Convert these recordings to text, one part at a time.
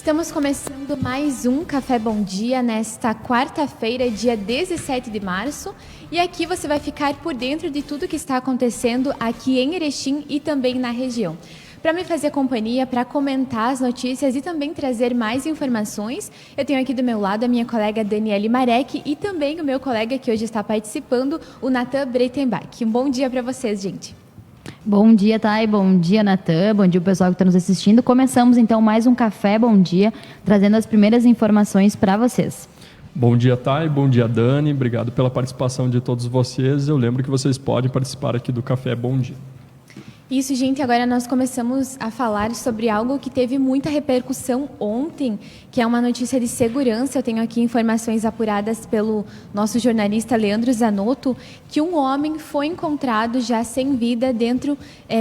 Estamos começando mais um Café Bom Dia nesta quarta-feira, dia 17 de março. E aqui você vai ficar por dentro de tudo que está acontecendo aqui em Erechim e também na região. Para me fazer companhia, para comentar as notícias e também trazer mais informações, eu tenho aqui do meu lado a minha colega Daniele Marek e também o meu colega que hoje está participando, o Natan Breitenbach. Um bom dia para vocês, gente. Bom dia, Thay. Bom dia, Natan. Bom dia, o pessoal que está nos assistindo. Começamos, então, mais um Café Bom Dia, trazendo as primeiras informações para vocês. Bom dia, Thay. Bom dia, Dani. Obrigado pela participação de todos vocês. Eu lembro que vocês podem participar aqui do Café Bom Dia. Isso, gente. Agora nós começamos a falar sobre algo que teve muita repercussão ontem, que é uma notícia de segurança. Eu tenho aqui informações apuradas pelo nosso jornalista Leandro Zanotto, que um homem foi encontrado já sem vida dentro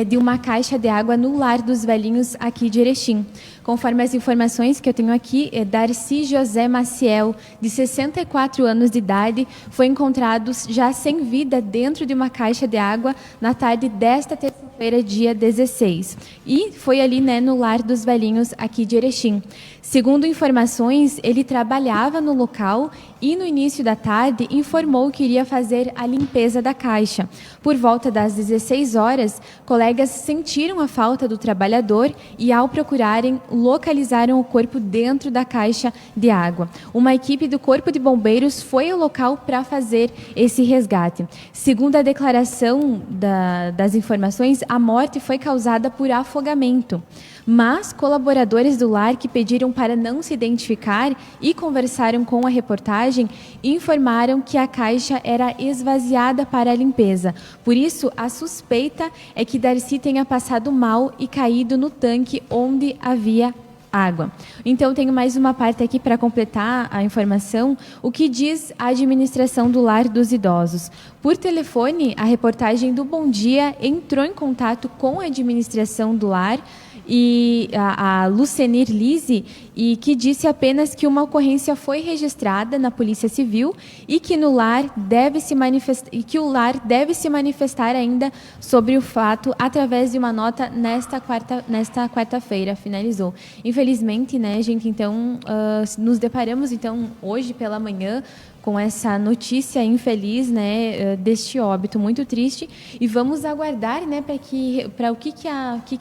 de uma caixa de água no Lar dos Velhinhos aqui de Erechim. Conforme as informações que eu tenho aqui, Darcy José Maciel, de 64 anos de idade, foi encontrado já sem vida dentro de uma caixa de água na tarde desta terça-feira, dia 16. E foi ali, no Lar dos Velhinhos aqui de Erechim. Segundo informações, ele trabalhava no local e no início da tarde informou que iria fazer a limpeza da caixa. Por volta das 16 horas, colegas sentiram a falta do trabalhador e, ao procurarem, localizaram o corpo dentro da caixa de água. Uma equipe do Corpo de Bombeiros foi ao local para fazer esse resgate. Segundo a declaração das informações, a morte foi causada por afogamento. Mas colaboradores do lar que pediram para não se identificar e conversaram com a reportagem informaram que a caixa era esvaziada para a limpeza. Por isso, a suspeita é que Darcy tenha passado mal e caído no tanque onde havia água. Então, tenho mais uma parte aqui para completar a informação. O que diz a administração do Lar dos Idosos? Por telefone, a reportagem do Bom Dia entrou em contato com a administração do lar e a Lucenir Lise, e que disse apenas que uma ocorrência foi registrada na Polícia Civil e que o lar deve se manifestar ainda sobre o fato através de uma nota nesta quarta-feira, finalizou. Infelizmente, gente, então nos deparamos então hoje pela manhã com essa notícia infeliz, deste óbito muito triste, e vamos aguardar, para o que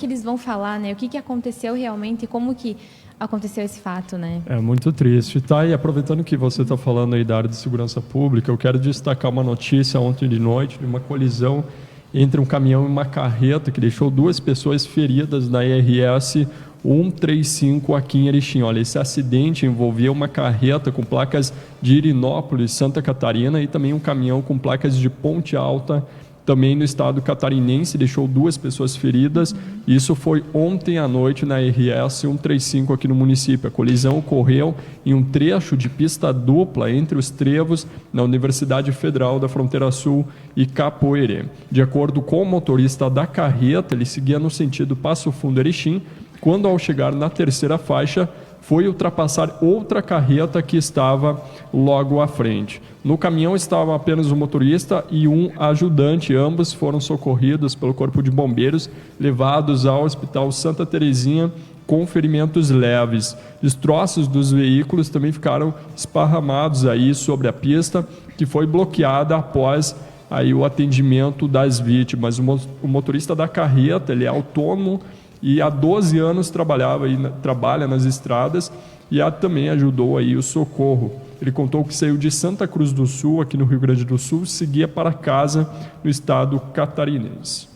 eles vão falar, o que aconteceu realmente, como que aconteceu esse fato, É muito triste, tá? E aproveitando que você está falando aí da área de segurança pública, eu quero destacar uma notícia ontem de noite de uma colisão entre um caminhão e uma carreta que deixou 2 pessoas feridas na IRS 135 aqui em Erechim. Olha, esse acidente envolvia uma carreta com placas de Irinópolis, Santa Catarina, e também um caminhão com placas de Ponte Alta, também no estado catarinense, deixou 2 pessoas feridas. Isso foi ontem à noite na RS 135 aqui no município. A colisão ocorreu em um trecho de pista dupla entre os trevos na Universidade Federal da Fronteira Sul e Capoeirê. De acordo com o motorista da carreta, ele seguia no sentido Passo Fundo-Erechim, quando, ao chegar na terceira faixa, foi ultrapassar outra carreta que estava logo à frente. No caminhão estava apenas o motorista e um ajudante. Ambos foram socorridos pelo Corpo de Bombeiros, levados ao Hospital Santa Terezinha com ferimentos leves. Destroços dos veículos também ficaram esparramados aí sobre a pista, que foi bloqueada após aí o atendimento das vítimas. O motorista da carreta, ele é autônomo e há 12 anos trabalha nas estradas e também ajudou aí o socorro. Ele contou que saiu de Santa Cruz do Sul, aqui no Rio Grande do Sul, e seguia para casa no estado catarinense.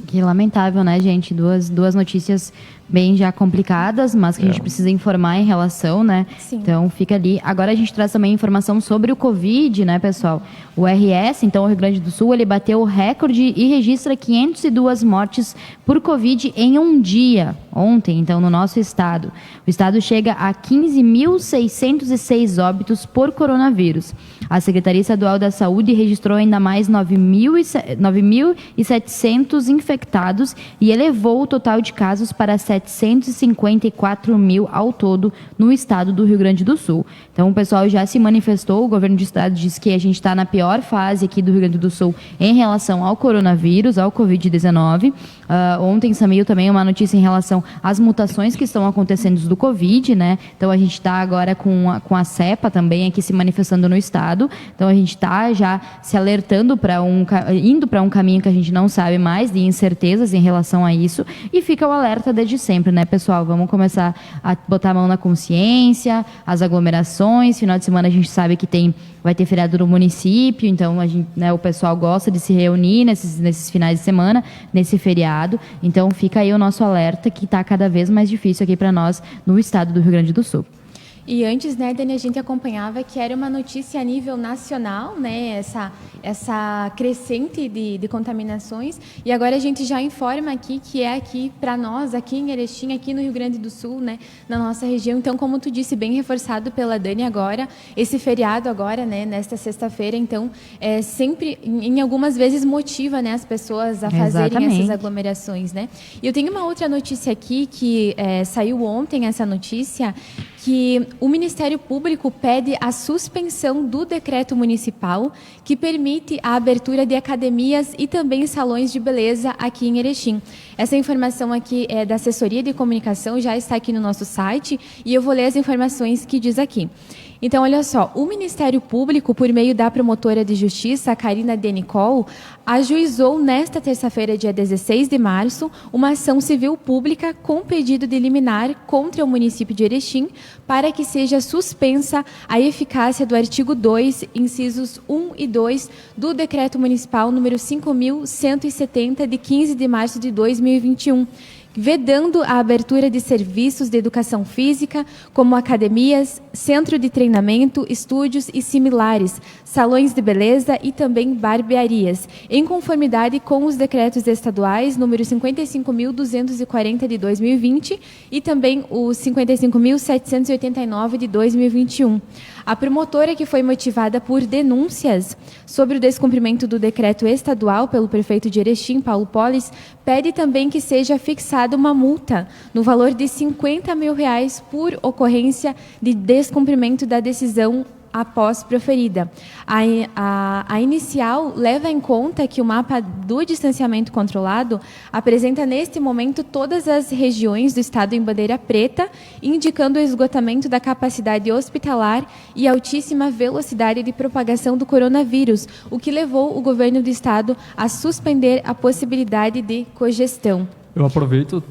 Que lamentável, gente? Duas notícias bem já complicadas, mas que a gente precisa informar em relação, Sim. Então, fica ali. Agora a gente traz também informação sobre o Covid, pessoal? O RS, então, o Rio Grande do Sul, ele bateu o recorde e registra 502 mortes por Covid em um dia, ontem, então, no nosso estado. O estado chega a 15.606 óbitos por coronavírus. A Secretaria Estadual da Saúde registrou ainda mais 9.700 infectados e elevou o total de casos para 754 mil ao todo no estado do Rio Grande do Sul. Então, o pessoal já se manifestou, o governo do estado diz que a gente está na pior fase aqui do Rio Grande do Sul em relação ao coronavírus, ao Covid-19. Ontem saiu também uma notícia em relação às mutações que estão acontecendo do Covid, né? Então, a gente está agora com a cepa também aqui se manifestando no estado. Então, a gente está já se alertando indo para um caminho que a gente não sabe mais, de incertezas em relação a isso. E fica o alerta desde sempre, né, pessoal? Vamos começar a botar a mão na consciência, as aglomerações. Final de semana a gente sabe que vai ter feriado no município, então o pessoal gosta de se reunir nesses finais de semana, nesse feriado. Então fica aí o nosso alerta, que está cada vez mais difícil aqui para nós no estado do Rio Grande do Sul. E antes, né, Dani, a gente acompanhava que era uma notícia a nível nacional, né, essa crescente de contaminações, e agora a gente já informa aqui que é aqui para nós, aqui em Erechim, aqui no Rio Grande do Sul, né, na nossa região. Então, como tu disse, bem reforçado pela Dani agora, esse feriado agora, né, nesta sexta-feira, então, sempre, em algumas vezes, motiva, né, as pessoas a fazerem essas aglomerações, né. E eu tenho uma outra notícia aqui, que saiu ontem, essa notícia, que o Ministério Público pede a suspensão do decreto municipal que permite a abertura de academias e também salões de beleza aqui em Erechim. Essa informação aqui é da Assessoria de Comunicação, já está aqui no nosso site, e eu vou ler as informações que diz aqui. Então, olha só, o Ministério Público, por meio da promotora de justiça, Karina Denicol, ajuizou nesta terça-feira, dia 16 de março, uma ação civil pública com pedido de liminar contra o município de Erechim para que seja suspensa a eficácia do artigo 2, incisos 1 e 2 do Decreto Municipal número 5.170, de 15 de março de 2021, vedando a abertura de serviços de educação física, como academias, centro de treinamento, estúdios e similares, salões de beleza e também barbearias, em conformidade com os decretos estaduais número 55.240 de 2020 e também o 55.789 de 2021. A promotora, que foi motivada por denúncias sobre o descumprimento do decreto estadual pelo prefeito de Erechim, Paulo Polis, pede também que seja fixada uma multa no valor de R$50 mil por ocorrência de descumprimento da decisão após proferida. A inicial leva em conta que o mapa do distanciamento controlado apresenta, neste momento, todas as regiões do estado em bandeira preta, indicando o esgotamento da capacidade hospitalar e altíssima velocidade de propagação do coronavírus, o que levou o governo do estado a suspender a possibilidade de cogestão. Eu aproveito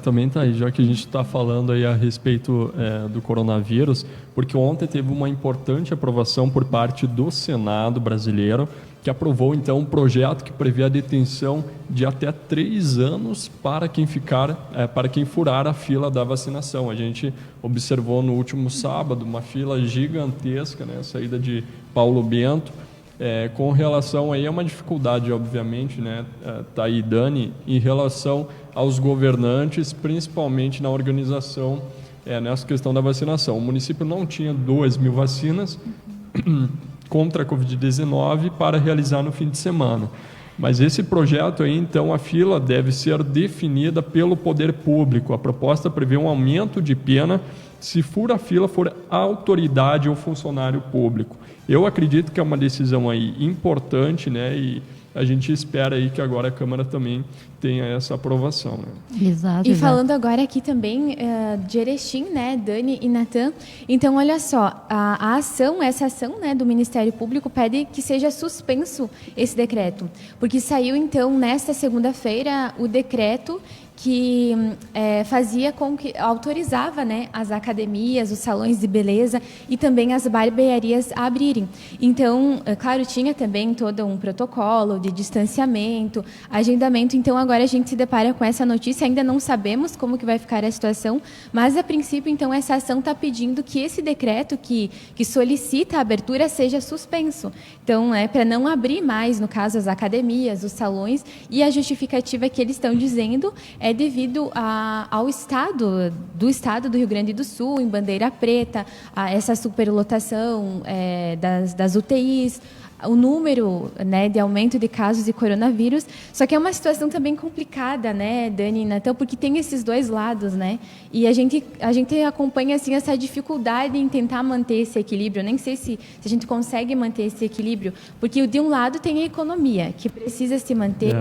também, tá, já que a gente está falando aí a respeito do coronavírus, porque ontem teve uma importante aprovação por parte do Senado brasileiro, que aprovou então um projeto que prevê a detenção de até 3 anos para quem furar a fila da vacinação. A gente observou no último sábado uma fila gigantesca, né, saída de Paulo Bento. Com relação aí a uma dificuldade, obviamente, né, tá aí, Dani, em relação aos governantes, principalmente na organização nessa questão da vacinação. O município não tinha 2.000 vacinas contra a Covid-19 para realizar no fim de semana. Mas esse projeto aí, então, a fila deve ser definida pelo poder público. A proposta prevê um aumento de pena se fura-fila for a autoridade ou funcionário público. Eu acredito que é uma decisão aí importante, né? E a gente espera aí que agora a Câmara também tenha essa aprovação, né? Exato. E falando agora aqui também de Erechim, né, Dani e Natan, então olha só, essa ação, né, do Ministério Público pede que seja suspenso esse decreto, porque saiu então nesta segunda-feira o decreto que fazia com que autorizava, né, as academias, os salões de beleza e também as barbearias a abrirem. Então, claro, tinha também todo um protocolo de distanciamento, agendamento. Então, agora a gente se depara com essa notícia. Ainda não sabemos como que vai ficar a situação, mas a princípio, então, essa ação está pedindo que esse decreto que solicita a abertura seja suspenso. Então, para não abrir mais, no caso, as academias, os salões, e a justificativa que eles estão dizendo é devido ao estado do Rio Grande do Sul, em bandeira preta, a essa superlotação das UTIs, o número, né, de aumento de casos de coronavírus. Só que é uma situação também complicada, né, Dani e Natan, porque tem esses dois lados, né? E a gente acompanha assim essa dificuldade em tentar manter esse equilíbrio. Eu nem sei se a gente consegue manter esse equilíbrio, porque de um lado tem a economia, que precisa se manter,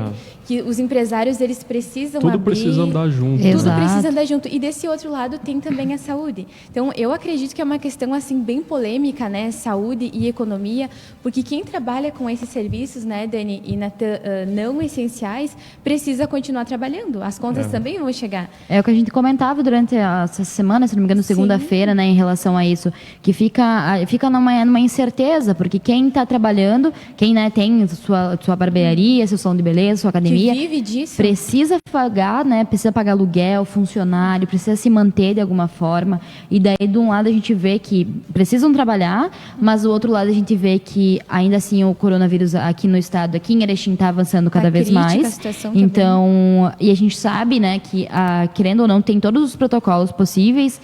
que os empresários eles precisam tudo abrir, precisa andar junto. Tudo Exato. precisa andar junto. E desse outro lado tem também a saúde. Então, eu acredito que é uma questão assim bem polêmica, né, saúde e economia, porque quem trabalha com esses serviços, né, Dani e Natan, não essenciais, precisa continuar trabalhando. As contas também vão chegar. É o que a gente comentava durante essa semana, se não me engano, segunda-feira, né, em relação a isso, que fica numa incerteza, porque quem está trabalhando, quem, né, tem sua barbearia, seu salão de beleza, sua academia, Que vive disso. precisa pagar, né, precisa pagar aluguel, funcionário, precisa se manter de alguma forma. E daí, de um lado, a gente vê que precisam trabalhar, mas do outro lado, a gente vê que ainda assim o coronavírus aqui no estado, aqui em Erechim, está avançando cada vez crítica a mais. situação Então, e a gente sabe, né, que querendo ou não, tem todos os protocolos possíveis,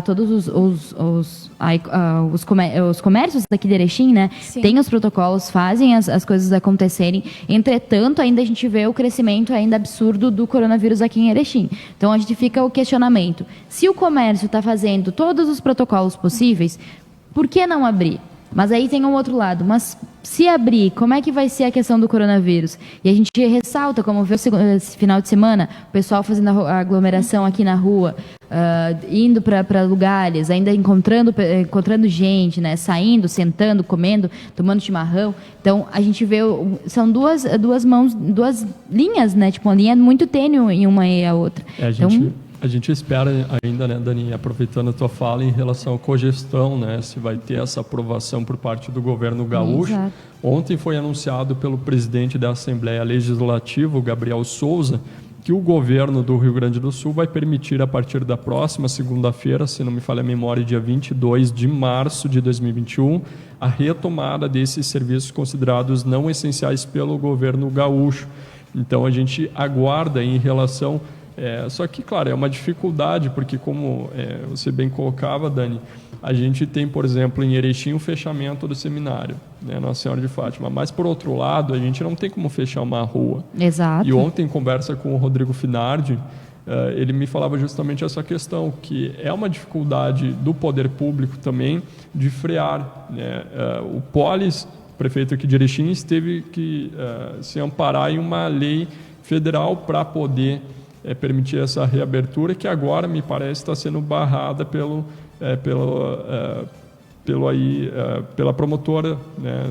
todos os comércios daqui de Erechim, né, Sim. têm os protocolos, fazem as coisas acontecerem. Entretanto, ainda a gente vê o crescimento ainda absurdo do coronavírus aqui em Erechim. Então, a gente fica o questionamento. Se o comércio está fazendo todos os protocolos possíveis, por que não abrir? Mas aí tem um outro lado. Mas se abrir, como é que vai ser a questão do coronavírus? E a gente ressalta, como viu esse final de semana, o pessoal fazendo a aglomeração aqui na rua, indo para lugares, ainda encontrando gente, né? Saindo, sentando, comendo, tomando chimarrão. Então, a gente vê, são duas linhas, né? Tipo, uma linha muito tênue em uma e a outra. A gente espera ainda, né, Dani, aproveitando a tua fala em relação à cogestão, né, se vai ter essa aprovação por parte do governo gaúcho. Exato. Ontem foi anunciado pelo presidente da Assembleia Legislativa, o Gabriel Souza, que o governo do Rio Grande do Sul vai permitir, a partir da próxima segunda-feira, se não me falha a memória, dia 22 de março de 2021, a retomada desses serviços considerados não essenciais pelo governo gaúcho. Então, a gente aguarda em relação... só que, claro, é uma dificuldade, porque como você bem colocava, Dani, a gente tem, por exemplo, em Erechim o fechamento do seminário, né, Nossa Senhora de Fátima, mas, por outro lado, a gente não tem como fechar uma rua. Exato. E ontem, em conversa com o Rodrigo Finardi, ele me falava justamente essa questão, que é uma dificuldade do poder público também de frear, né? O Polis, prefeito aqui de Erechim, teve que se amparar em uma lei federal para poder permitir essa reabertura, que agora me parece está sendo barrada pela promotora, né,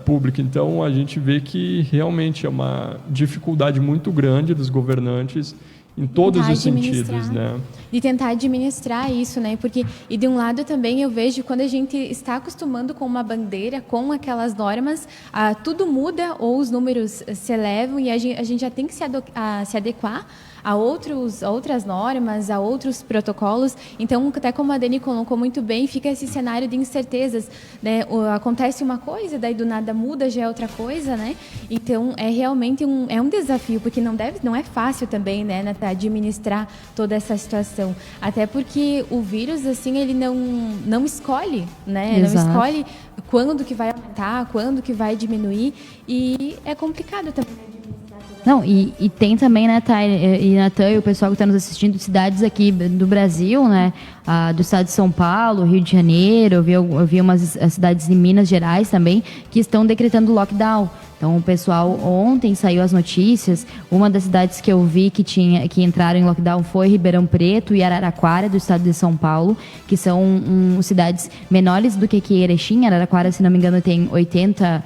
pública. Então, a gente vê que realmente é uma dificuldade muito grande dos governantes em todos os sentidos, né? De tentar administrar isso, né? Porque, e de um lado também eu vejo, quando a gente está acostumando com uma bandeira, com aquelas normas, tudo muda ou os números se elevam e a gente já tem que se adequar a outras normas, a outros protocolos. Então, até como a Dani colocou muito bem, fica esse cenário de incertezas, né? Acontece uma coisa, daí do nada muda, já é outra coisa, né? Então, é realmente um desafio, porque não é fácil também, né, administrar toda essa situação. Até porque o vírus, assim, ele não escolhe, né? Exato. Não escolhe quando que vai aumentar, quando que vai diminuir, e é complicado também. Não, e tem também, né, Thay e Natan, e o pessoal que está nos assistindo, cidades aqui do Brasil, né, do estado de São Paulo, Rio de Janeiro, eu vi umas cidades em Minas Gerais também, que estão decretando lockdown. Então, o pessoal, ontem saiu as notícias, uma das cidades que eu vi que entraram em lockdown foi Ribeirão Preto e Araraquara, do estado de São Paulo, que são cidades menores do que Erechim. Araraquara, se não me engano, tem 80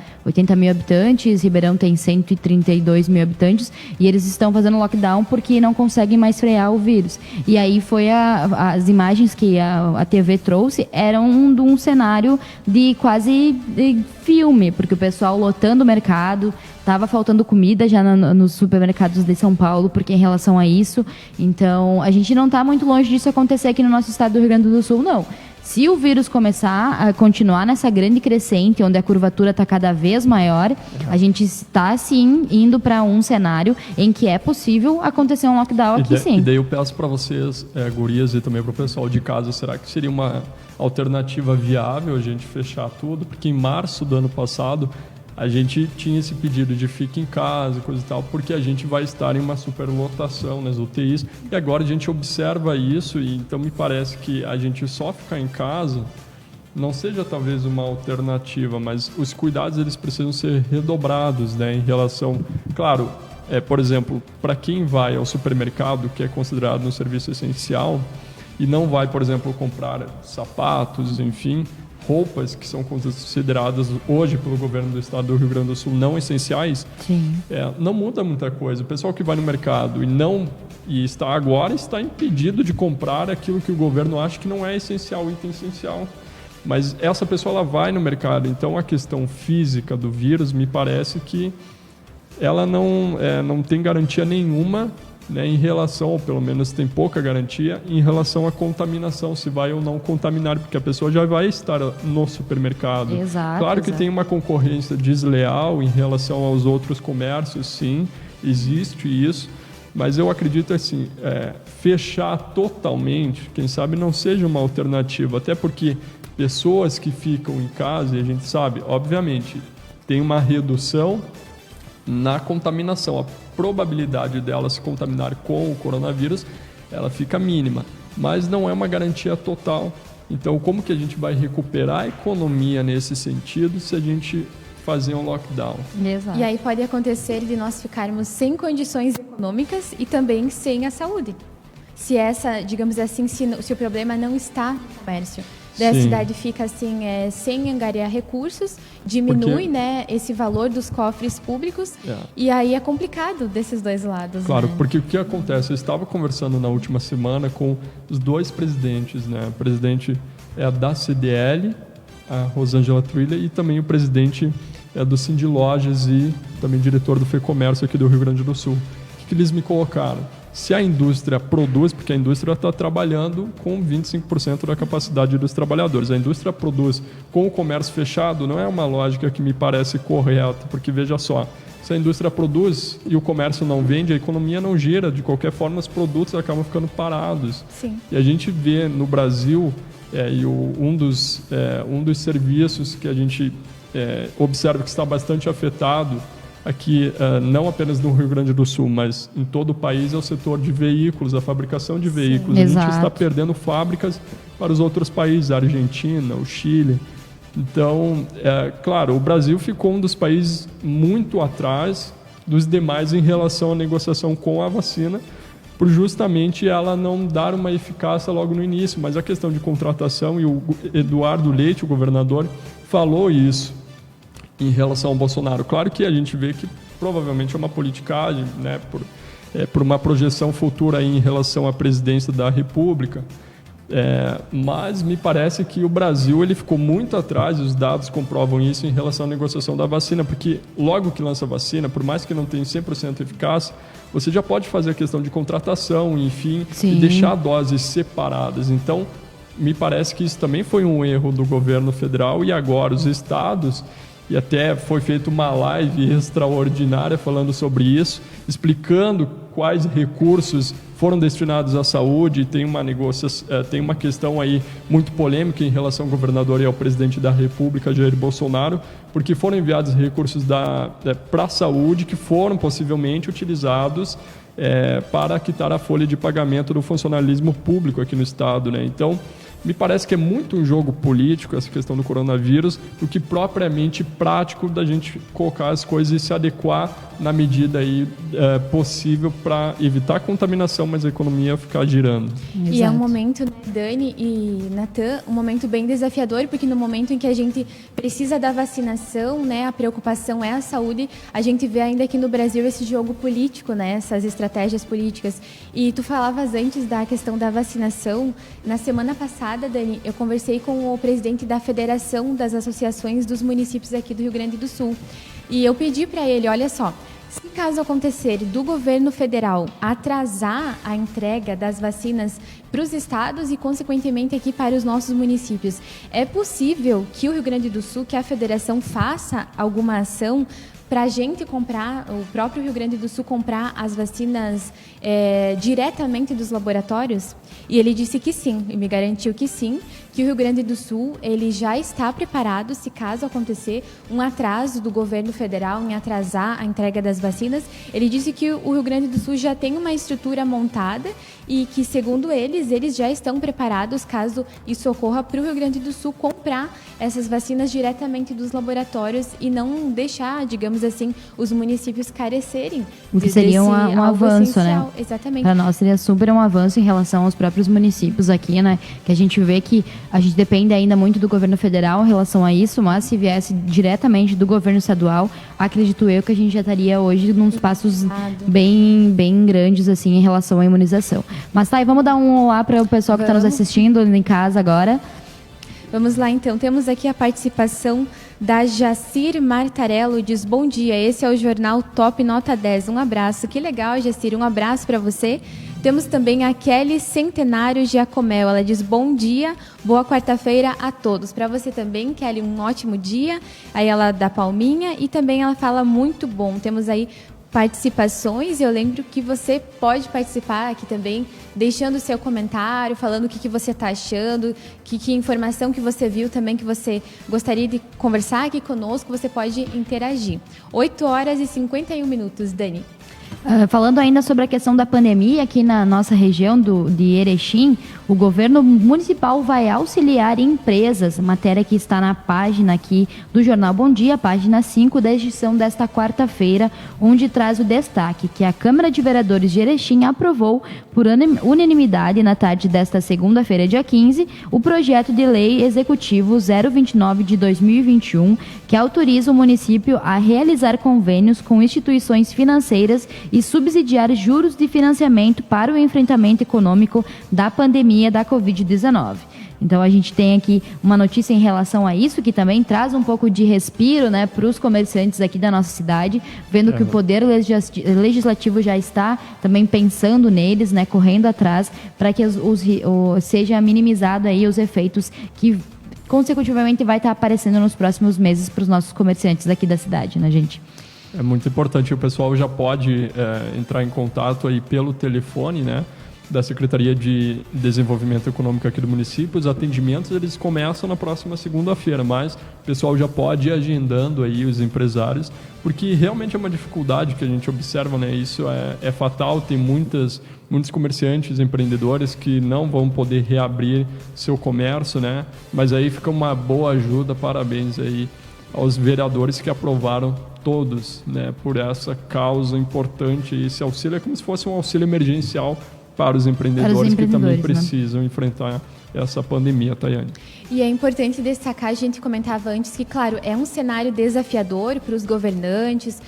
mil habitantes, Ribeirão tem 132 mil habitantes, e eles estão fazendo lockdown porque não conseguem mais frear o vírus. E aí foi as imagens que a TV trouxe, eram de um cenário de quase de filme, porque o pessoal lotando o mercado, estava faltando comida já nos supermercados de São Paulo, porque em relação a isso. Então, a gente não está muito longe disso acontecer aqui no nosso estado do Rio Grande do Sul, não. Se o vírus começar a continuar nessa grande crescente, onde a curvatura está cada vez maior, a gente está, sim, indo para um cenário em que é possível acontecer um lockdown aqui, sim. E daí eu peço para vocês, gurias, e também para o pessoal de casa, será que seria uma alternativa viável a gente fechar tudo? Porque em março do ano passado, a gente tinha esse pedido de fique em casa, coisa e tal, porque a gente vai estar em uma superlotação nas UTIs. E agora a gente observa isso, e então me parece que a gente só ficar em casa não seja talvez uma alternativa, mas os cuidados eles precisam ser redobrados, né, em relação... Claro, por exemplo, para quem vai ao supermercado, que é considerado um serviço essencial, e não vai, por exemplo, comprar sapatos, enfim... roupas que são consideradas hoje pelo governo do estado do Rio Grande do Sul não essenciais, não muda muita coisa. O pessoal que vai no mercado e está impedido de comprar aquilo que o governo acha que não é essencial, item essencial. Mas essa pessoa ela vai no mercado, então a questão física do vírus me parece que ela não tem garantia nenhuma, né, em relação, ou pelo menos tem pouca garantia, em relação à contaminação, se vai ou não contaminar, porque a pessoa já vai estar no supermercado. Exato, claro que tem uma concorrência desleal em relação aos outros comércios, sim, existe isso, mas eu acredito assim, fechar totalmente, quem sabe não seja uma alternativa, até porque pessoas que ficam em casa, e a gente sabe, obviamente, tem uma redução na contaminação, a probabilidade dela se contaminar com o coronavírus, ela fica mínima, mas não é uma garantia total. Então, como que a gente vai recuperar a economia nesse sentido se a gente fazer um lockdown? Exato. E aí pode acontecer de nós ficarmos sem condições econômicas e também sem a saúde. Se essa, digamos assim, se o problema não está no comércio, a cidade fica assim, sem angariar recursos, diminui, né, esse valor dos cofres públicos, e aí é complicado desses dois lados. Claro, né? Porque o que acontece? Eu estava conversando na última semana com os dois presidentes, né? O presidente da CDL, a Rosângela Trilha, e também o presidente do Cindy Lojas e também diretor do FEComércio aqui do Rio Grande do Sul. O que eles me colocaram? Se a indústria produz, porque a indústria está trabalhando com 25% da capacidade dos trabalhadores, a indústria produz com o comércio fechado, não é uma lógica que me parece correta, porque veja só, se a indústria produz e o comércio não vende, a economia não gira, de qualquer forma os produtos acabam ficando parados. Sim. E a gente vê no Brasil, um dos serviços que a gente observa que está bastante afetado, aqui, não apenas no Rio Grande do Sul, mas em todo o país, é o setor de veículos, a fabricação de veículos. Sim, a gente exato. está perdendo fábricas para os outros países, a Argentina, o Chile. Então, claro, o Brasil ficou um dos países muito atrás dos demais em relação à negociação com a vacina, por justamente ela não dar uma eficácia logo no início. Mas a questão de contratação, e o Eduardo Leite, o governador, falou isso em relação ao Bolsonaro. Claro que a gente vê que provavelmente é uma politicagem, né, por uma projeção futura aí em relação à presidência da República, mas me parece que o Brasil ele ficou muito atrás, os dados comprovam isso em relação à negociação da vacina, porque logo que lança a vacina, por mais que não tenha 100% eficácia, você já pode fazer a questão de contratação, enfim, Sim. e deixar doses separadas. Então, me parece que isso também foi um erro do governo federal, e agora os estados... E até foi feita uma live extraordinária falando sobre isso, explicando quais recursos foram destinados à saúde. Tem uma questão aí muito polêmica em relação ao governador e ao presidente da República, Jair Bolsonaro, porque foram enviados recursos para a saúde que foram possivelmente utilizados para quitar a folha de pagamento do funcionalismo público aqui no estado, né? Então, me parece que é muito um jogo político essa questão do coronavírus do que propriamente prático da gente colocar as coisas e se adequar na medida aí, possível para evitar a contaminação, mas a economia ficar girando. Exato. E é um momento, né, Dani e Natan, um momento bem desafiador, porque no momento em que a gente precisa da vacinação, né, a preocupação é a saúde, a gente vê ainda aqui no Brasil esse jogo político, né, essas estratégias políticas. E tu falavas antes da questão da vacinação. Na semana passada, Dani, eu conversei com o presidente da Federação das Associações dos Municípios aqui do Rio Grande do Sul. E eu pedi para ele, olha só, Se caso acontecer do governo federal atrasar a entrega das vacinas para os estados e, consequentemente, aqui para os nossos municípios, é possível que o Rio Grande do Sul, que a federação faça alguma ação para a gente comprar, o próprio Rio Grande do Sul comprar as vacinas diretamente dos laboratórios? E ele disse que sim, e me garantiu que sim, que o Rio Grande do Sul ele já está preparado se caso acontecer um atraso do governo federal em atrasar a entrega das vacinas. Ele disse que o Rio Grande do Sul já tem uma estrutura montada e que, segundo eles já estão preparados caso isso ocorra para o Rio Grande do Sul comprar essas vacinas diretamente dos laboratórios e não deixar, digamos assim, os municípios carecerem. O que seria um avanço, essencial, né? Exatamente. Para nós seria super um avanço em relação aos próprios municípios aqui, né? Que a gente vê que a gente depende ainda muito do governo federal em relação a isso, mas se viesse diretamente do governo estadual, acredito eu que a gente já estaria hoje nos passos bem grandes assim em relação à imunização. Mas tá, e vamos dar um olá para o pessoal que está nos assistindo em casa agora. Vamos lá, então. Temos aqui a participação da Jacir Martarello. Diz, bom dia, esse é o Jornal Top Nota 10. Um abraço. Que legal, Jacir. Um abraço para você. Temos também a Kelly Centenário Giacomel. Ela diz, bom dia, boa quarta-feira a todos. Para você também, Kelly, um ótimo dia. Aí ela dá palminha e também ela fala muito bom. Temos aí participações, eu lembro que você pode participar aqui também, deixando o seu comentário, falando o que você está achando, que informação que você viu também, que você gostaria de conversar aqui conosco, você pode interagir. 8h51, Dani. Falando ainda sobre a questão da pandemia aqui na nossa região de Erechim, o governo municipal vai auxiliar empresas, matéria que está na página aqui do Jornal Bom Dia, página 5 da edição desta quarta-feira, onde traz o destaque que a Câmara de Vereadores de Erechim aprovou por unanimidade na tarde desta segunda-feira, dia 15, o projeto de lei executivo 029 de 2021, que autoriza o município a realizar convênios com instituições financeiras e subsidiar juros de financiamento para o enfrentamento econômico da pandemia da Covid-19. Então a gente tem aqui uma notícia em relação a isso, que também traz um pouco de respiro, né, para os comerciantes aqui da nossa cidade, vendo que o Poder Legislativo já está também pensando neles, né, correndo atrás, para que seja minimizado aí os efeitos que consecutivamente vai estar aparecendo nos próximos meses para os nossos comerciantes aqui da cidade, né, gente? É muito importante, o pessoal já pode entrar em contato aí pelo telefone, né, da Secretaria de Desenvolvimento Econômico aqui do município. Os atendimentos eles começam na próxima segunda-feira, mas o pessoal já pode ir agendando aí os empresários, porque realmente é uma dificuldade que a gente observa, né, isso é fatal, tem muitos comerciantes, empreendedores que não vão poder reabrir seu comércio, né, mas aí fica uma boa ajuda, parabéns aí aos vereadores que aprovaram todos, né, por essa causa importante. Esse auxílio é como se fosse um auxílio emergencial para os empreendedores que também precisam enfrentar essa pandemia, Tayane. E é importante destacar, a gente comentava antes que, claro, é um cenário desafiador para os governantes,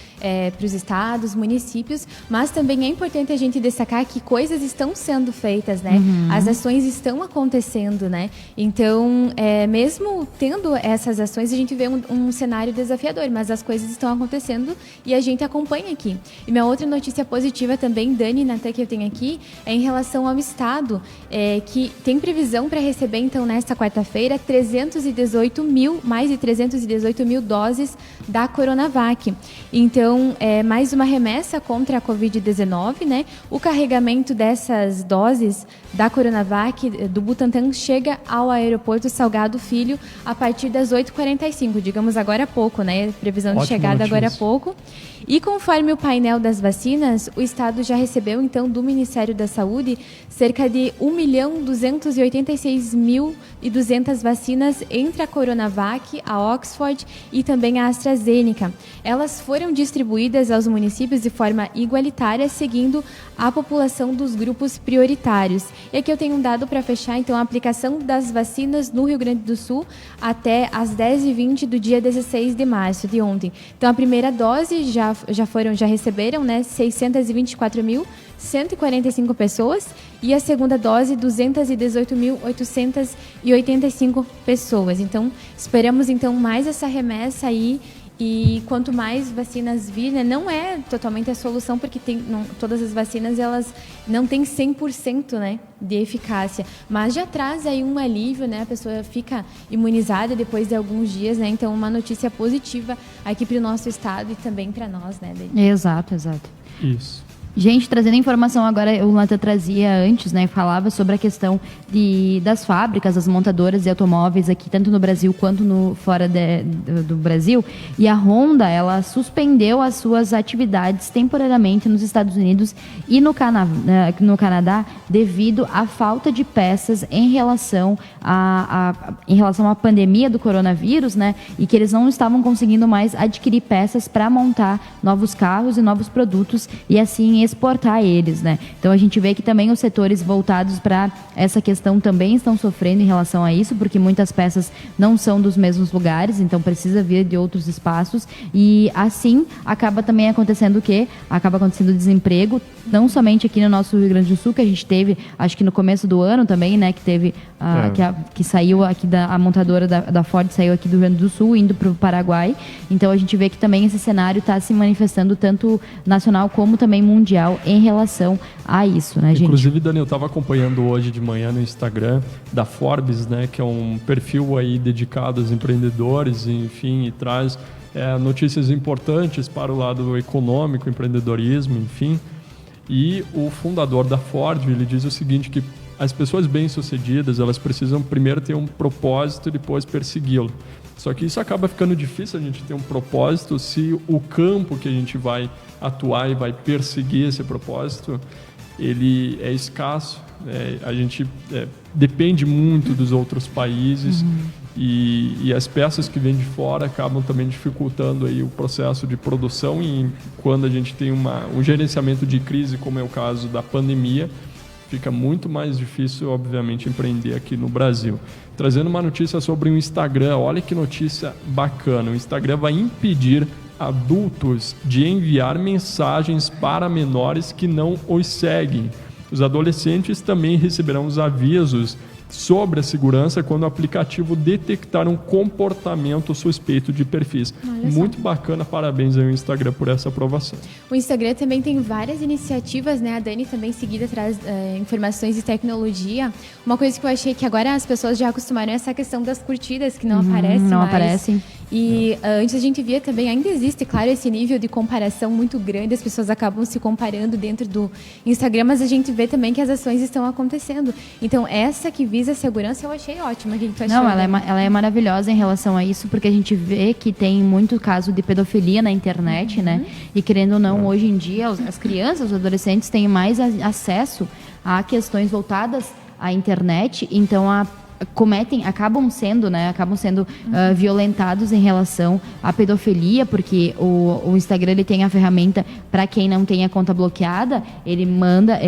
para os estados, municípios, mas também é importante a gente destacar que coisas estão sendo feitas, né? As ações estão acontecendo, né? Então, mesmo tendo essas ações, a gente vê um cenário desafiador, mas as coisas estão acontecendo e a gente acompanha aqui. E minha outra notícia positiva também, Dani, Natan, que eu tenho aqui, é em relação ao estado, que tem previsão para receber, então, nesta quarta-feira, mais de 318 mil doses da Coronavac. Então, mais uma remessa contra a Covid-19, né? O carregamento dessas doses da Coronavac do Butantan chega ao aeroporto Salgado Filho a partir das 8h45, digamos agora há pouco, né? Previsão de chegada agora há pouco. E conforme o painel das vacinas, o Estado já recebeu, então, do Ministério da Saúde, cerca de 1.286.200 vacinas entre a Coronavac, a Oxford e também a AstraZeneca. Elas foram distribuídas aos municípios de forma igualitária, seguindo a população dos grupos prioritários. E aqui eu tenho um dado para fechar, então, a aplicação das vacinas no Rio Grande do Sul até às 10h20 do dia 16 de março, de ontem. Então, a primeira dose já receberam, né, 624.145 pessoas e a segunda dose 218.885 pessoas. Então, esperamos então mais essa remessa aí E quanto mais vacinas vir, né, não é totalmente a solução, porque todas as vacinas elas não têm 100%, né, de eficácia, mas já traz aí um alívio, né, a pessoa fica imunizada depois de alguns dias, né, então uma notícia positiva aqui para o nosso estado e também para nós, né, Dani? Exato. Isso. Gente, trazendo informação agora, o Nathan trazia antes, né, falava sobre a questão das fábricas, das montadoras de automóveis aqui, tanto no Brasil quanto fora do Brasil, e a Honda, ela suspendeu as suas atividades temporariamente nos Estados Unidos e no Canadá devido à falta de peças em relação à pandemia do coronavírus, né, e que eles não estavam conseguindo mais adquirir peças para montar novos carros e novos produtos e assim exportar eles, né? Então a gente vê que também os setores voltados para essa questão também estão sofrendo em relação a isso, porque muitas peças não são dos mesmos lugares, então precisa vir de outros espaços e assim acaba também acontecendo o quê? Acaba acontecendo desemprego, não somente aqui no nosso Rio Grande do Sul, que a gente teve, acho que no começo do ano também, né, que teve que saiu aqui a montadora da Ford saiu aqui do Rio Grande do Sul indo para o Paraguai, então a gente vê que também esse cenário está se manifestando tanto nacional como também mundial em relação a isso, né, gente? Inclusive, Dani, eu estava acompanhando hoje de manhã no Instagram da Forbes, né, que é um perfil aí dedicado aos empreendedores, enfim, e traz notícias importantes para o lado econômico, empreendedorismo, enfim. E o fundador da Ford, ele diz o seguinte, que as pessoas bem-sucedidas, elas precisam primeiro ter um propósito e depois persegui-lo. Só que isso acaba ficando difícil a gente ter um propósito se o campo que a gente vai atuar e vai perseguir esse propósito, ele é escasso. A gente depende muito dos outros países e as peças que vêm de fora acabam também dificultando aí o processo de produção e quando a gente tem um gerenciamento de crise, como é o caso da pandemia, fica muito mais difícil, obviamente, empreender aqui no Brasil. Trazendo uma notícia sobre o Instagram, olha que notícia bacana. O Instagram vai impedir adultos de enviar mensagens para menores que não os seguem. Os adolescentes também receberão os avisos sobre a segurança quando o aplicativo detectar um comportamento suspeito de perfis. Muito bacana, parabéns ao Instagram por essa aprovação. O Instagram também tem várias iniciativas, né? A Dani também em seguida traz informações de tecnologia. Uma coisa que eu achei que agora as pessoas já acostumaram é essa questão das curtidas que não aparecem mais. Aparecem. E antes a gente via também, ainda existe, claro, esse nível de comparação muito grande, as pessoas acabam se comparando dentro do Instagram, mas a gente vê também que as ações estão acontecendo. Então, essa que visa a segurança eu achei ótima. Que a gente Não, ela é maravilhosa em relação a isso, porque a gente vê que tem muito caso de pedofilia na internet, né? E querendo ou não, hoje em dia, as crianças, os adolescentes têm mais acesso a questões voltadas à internet, então acabam sendo violentados em relação à pedofilia, porque o Instagram ele tem a ferramenta para quem não tem a conta bloqueada, ele manda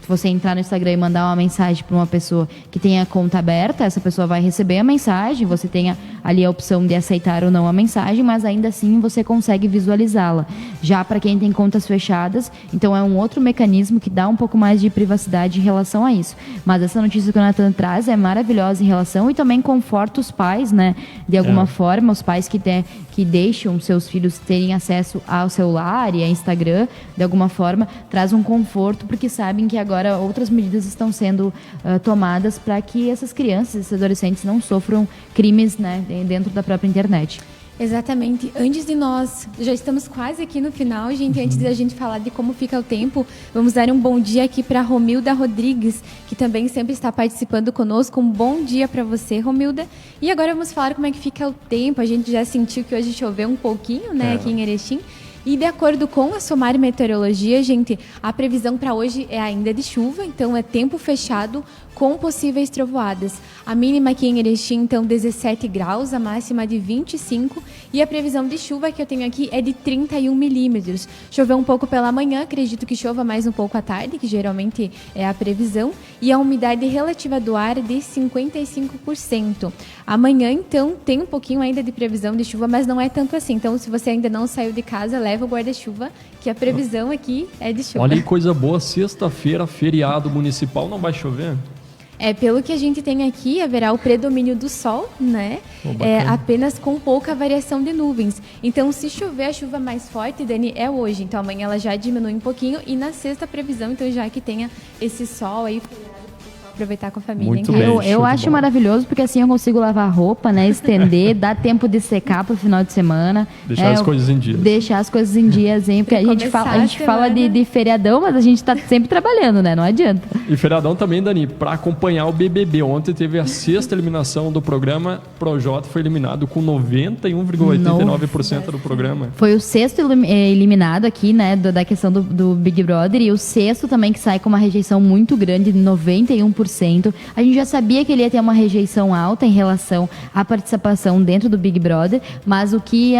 se você entrar no Instagram e mandar uma mensagem para uma pessoa que tenha a conta aberta, essa pessoa vai receber a mensagem, você tem ali a opção de aceitar ou não a mensagem, mas ainda assim você consegue visualizá-la. Já para quem tem contas fechadas, então é um outro mecanismo que dá um pouco mais de privacidade em relação a isso. Mas essa notícia que o Nathan traz é maravilhosa em relação e também conforta os pais, né? De alguma forma, os pais que deixam seus filhos terem acesso ao celular e a Instagram, de alguma forma, traz um conforto, porque sabem que agora outras medidas estão sendo tomadas para que essas crianças, esses adolescentes não sofram crimes, né, dentro da própria internet. Exatamente. Antes de nós, já estamos quase aqui no final, gente. Antes de a gente falar de como fica o tempo, vamos dar um bom dia aqui para Romilda Rodrigues, que também sempre está participando conosco. Um bom dia para você, Romilda. E agora vamos falar como é que fica o tempo. A gente já sentiu que hoje choveu um pouquinho, né, aqui em Erechim. E de acordo com a Somar Meteorologia, gente, a previsão para hoje é ainda de chuva, então é tempo fechado com possíveis trovoadas. A mínima aqui em Erechim, então, 17 graus, a máxima de 25. E a previsão de chuva que eu tenho aqui é de 31 milímetros. Choveu um pouco pela manhã, acredito que chova mais um pouco à tarde, que geralmente é a previsão. E a umidade relativa do ar de 55%. Amanhã, então, tem um pouquinho ainda de previsão de chuva, mas não é tanto assim. Então, se você ainda não saiu de casa, leva o guarda-chuva, que a previsão aqui é de chuva. Olha aí, coisa boa, sexta-feira, feriado municipal, não vai chover? Pelo que a gente tem aqui, haverá o predomínio do sol, né? Apenas com pouca variação de nuvens. Então, se chover, a chuva mais forte, Dani, é hoje. Então, amanhã ela já diminui um pouquinho. E na sexta, a previsão, então, já que tenha esse sol aí, aproveitar com a família. Muito bem, eu acho maravilhoso, porque assim eu consigo lavar roupa, né? Estender, dar tempo de secar pro final de semana. Deixar as coisas em dias. Deixar as coisas em dias, hein? Porque a gente fala de feriadão, mas a gente tá sempre trabalhando, né? Não adianta. E feriadão também, Dani, para acompanhar o BBB. Ontem teve a 6ª eliminação do programa. Projota foi eliminado com 91,89% do programa. Foi o 6º eliminado aqui, né? Da questão do Big Brother. E o 6º também que sai com uma rejeição muito grande, de 91%. A gente já sabia que ele ia ter uma rejeição alta em relação à participação dentro do Big Brother, mas o que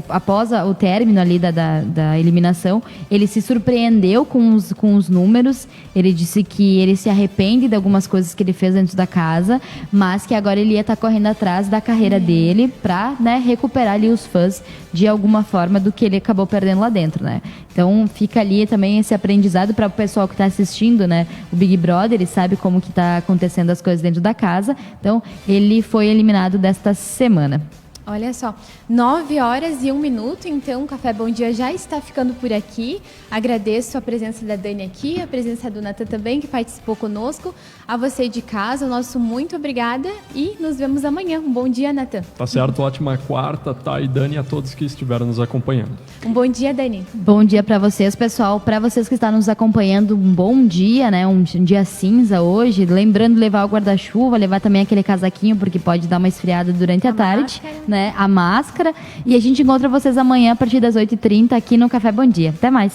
após o término ali da eliminação, ele se surpreendeu com os números. Ele disse que ele se arrepende de algumas coisas que ele fez dentro da casa, mas que agora ele ia estar correndo atrás da carreira dele para, né, recuperar ali os fãs de alguma forma do que ele acabou perdendo lá dentro, né? Então fica ali também esse aprendizado para o pessoal que está assistindo, né, o Big Brother. Ele sabe como que está acontecendo as coisas dentro da casa. Então ele foi eliminado desta semana. Olha só, 9h01, então o Café Bom Dia já está ficando por aqui. Agradeço a presença da Dani aqui, a presença do Nathan também, que participou conosco. A você de casa, o nosso muito obrigada e nos vemos amanhã. Um bom dia, Nathan. Tá certo, ótima quarta, tá? E Dani, a todos que estiveram nos acompanhando. Um bom dia, Dani. Bom dia para vocês, pessoal. Para vocês que estão nos acompanhando, um bom dia, né? Um dia cinza hoje. Lembrando de levar o guarda-chuva, levar também aquele casaquinho, porque pode dar uma esfriada durante a tarde. Máscara. Né, a máscara. E a gente encontra vocês amanhã a partir das 8h30 aqui no Café Bom Dia. Até mais.